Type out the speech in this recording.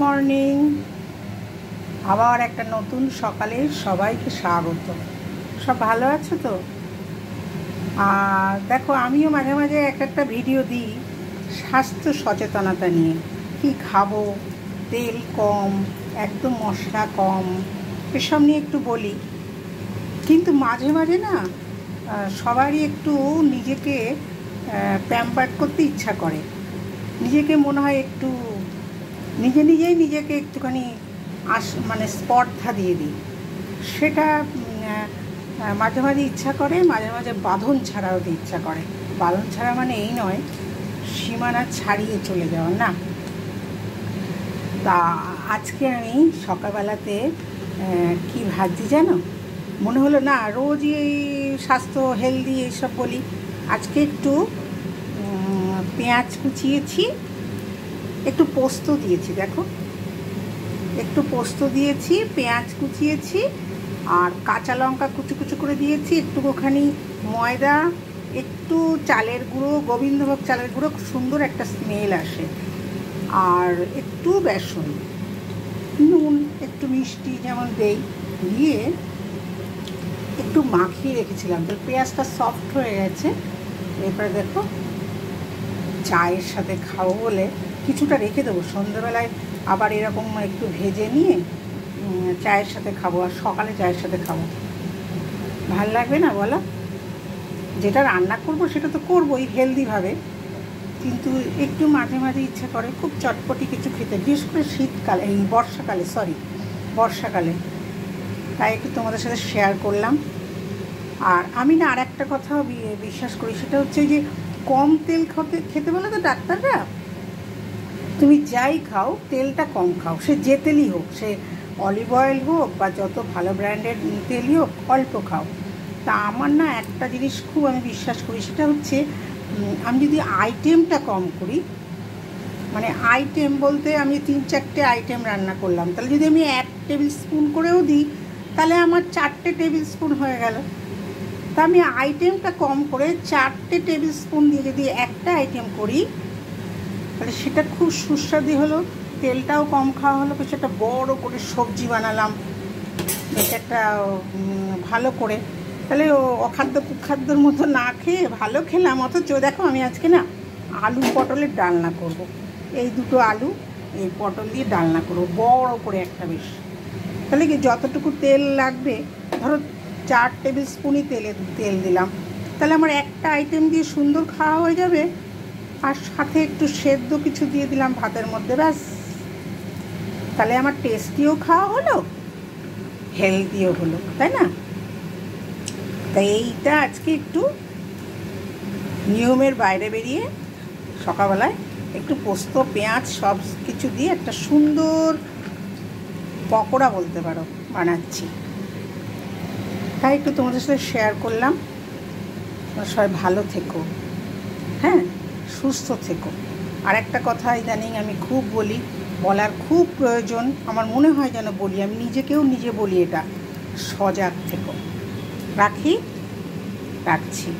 Morning. আবার একটা নতুন সকালে সবাইকে স্বাগত। সব ভালো আছো তো? আর দেখো, আমিও মাঝে মাঝে একটা ভিডিও দিই স্বাস্থ্য সচেতনতা নিয়ে। কি খাবো, তেল কম, একদম মশলা কম, এসব নিয়ে একটু বলি। কিন্তু মাঝে মাঝে না সবারই একটু নিজেকে প্যাম্পার করতে ইচ্ছা করে। নিজেকে মনে হয় একটু নিজেই নিজেকে একটুখানি মানে স্পর্ধা দিয়ে দিই। সেটা মাঝে মাঝে ইচ্ছা করে, মাঝে মাঝে বাঁধন ছাড়া হতে ইচ্ছা করে। বাঁধন ছাড়া মানে এই নয় সীমানা ছাড়িয়ে চলে যাওয়া, না। তা আজকে আমি সকালবেলাতে কি ভাবছি জানো, মনে হলো না রোজই এই স্বাস্থ্য হেলদি এইসব বলি, আজকে একটু পেঁয়াজ কুচিয়েছি, একটু পোস্ত দিয়েছি, দেখো একটু পোস্ত দিয়েছি, পেঁয়াজ কুচিয়েছি, আর কাঁচা লঙ্কা কুচু কুচু করে দিয়েছি, একটুখানি ময়দা, একটু চালের গুঁড়ো, গোবিন্দভোগ চালের গুঁড়ো, খুব সুন্দর একটা স্মেল আসে, আর একটু বেসন, নুন, একটু মিষ্টি যেমন দেই, দিয়ে একটু মাখিয়ে রেখেছিলাম। তো পেঁয়াজটা সফট হয়ে গেছে। এরপরে দেখো চায়ের সাথে খাবো বলে কিছুটা রেখে দেবো, সন্ধ্যাবেলায় আবার এরকম একটু ভেজে নিয়ে চায়ের সাথে খাবো, আর সকালে চায়ের সাথে খাবো। ভাল লাগবে না বলো? যেটা রান্না করবো সেটা তো করবোই হেলদিভাবে, কিন্তু একটু মাঝে মাঝে ইচ্ছা করে খুব চটপটি কিছু খেতে, বিশেষ করে শীতকালে, এই বর্ষাকালে। তাই একটু তোমাদের সাথে শেয়ার করলাম। আর আমি না আর একটা কথা বিশ্বাস করি, সেটা হচ্ছে যে কম তেল খেতে বলে তো ডাক্তাররা। তুমি যাই খাও তেলটা কম খাও, সে যে তেলই হোক, সে অলিভ অয়েল হোক বা যত ভালো ব্র্যান্ডের তেলই হোক, অল্প খাও। তা আমার না একটা জিনিস খুব আমি বিশ্বাস করি, সেটা হচ্ছে আমি যদি আইটেমটা কম করি, মানে আইটেম বলতে আমি 3-4টে আইটেম রান্না করলাম, তাহলে যদি আমি 1 টেবিল স্পুন করেও দিই, তাহলে আমার 4টে টেবিল স্পুন হয়ে গেল। তা আমি আইটেমটা কম করে 4টে টেবিল স্পুন দিয়ে যদি একটা আইটেম করি, তাহলে সেটা খুব সুস্বাদু হলো, তেলটাও কম খাওয়া হলো। বেশ একটা বড় করে সবজি বানালাম, বেশ একটা ভালো করে, তাহলে অখাদ্য কুখাদ্যর মতো না খেয়ে ভালো খেলাম। অথচ দেখো আমি আজকে না আলু পটলের ডালনা করব। এই দুটো আলু, এই পটল দিয়ে ডালনা করবো বড় করে একটা, বেশ। তাহলে কি যতটুকু তেল লাগবে, ধরো 4 টেবিল স্পুনই তেল দিলাম, তাহলে আমার একটা আইটেম দিয়ে সুন্দর খাওয়া হয়ে যাবে, আর সাথে একটু সেদ্ধ কিছু দিয়ে দিলাম ভাতের মধ্যে, ব্যাস। তাহলে আমার টেস্টিও খাওয়া হলো, হেলদিও হলো, তাই না? তাই এইটা আজকে একটু নিয়মের বাইরে বেরিয়ে সকালবেলায় একটু পোস্ত, পেঁয়াজ সব কিছু দিয়ে একটা সুন্দর পকোড়া বলতে পারো বানাচ্ছি। তাই একটু তোমাদের সাথে শেয়ার করলাম। সবাই ভালো থেকো, হ্যাঁ, সুস্থ থেকো। আর একটা কথা ইদানিং আমি খুব বলি, বলার খুব প্রয়োজন, আমার মনে হয় যেন বলি, আমি নিজেকেও বলি এটা, সজাগ থেকো। রাখছি।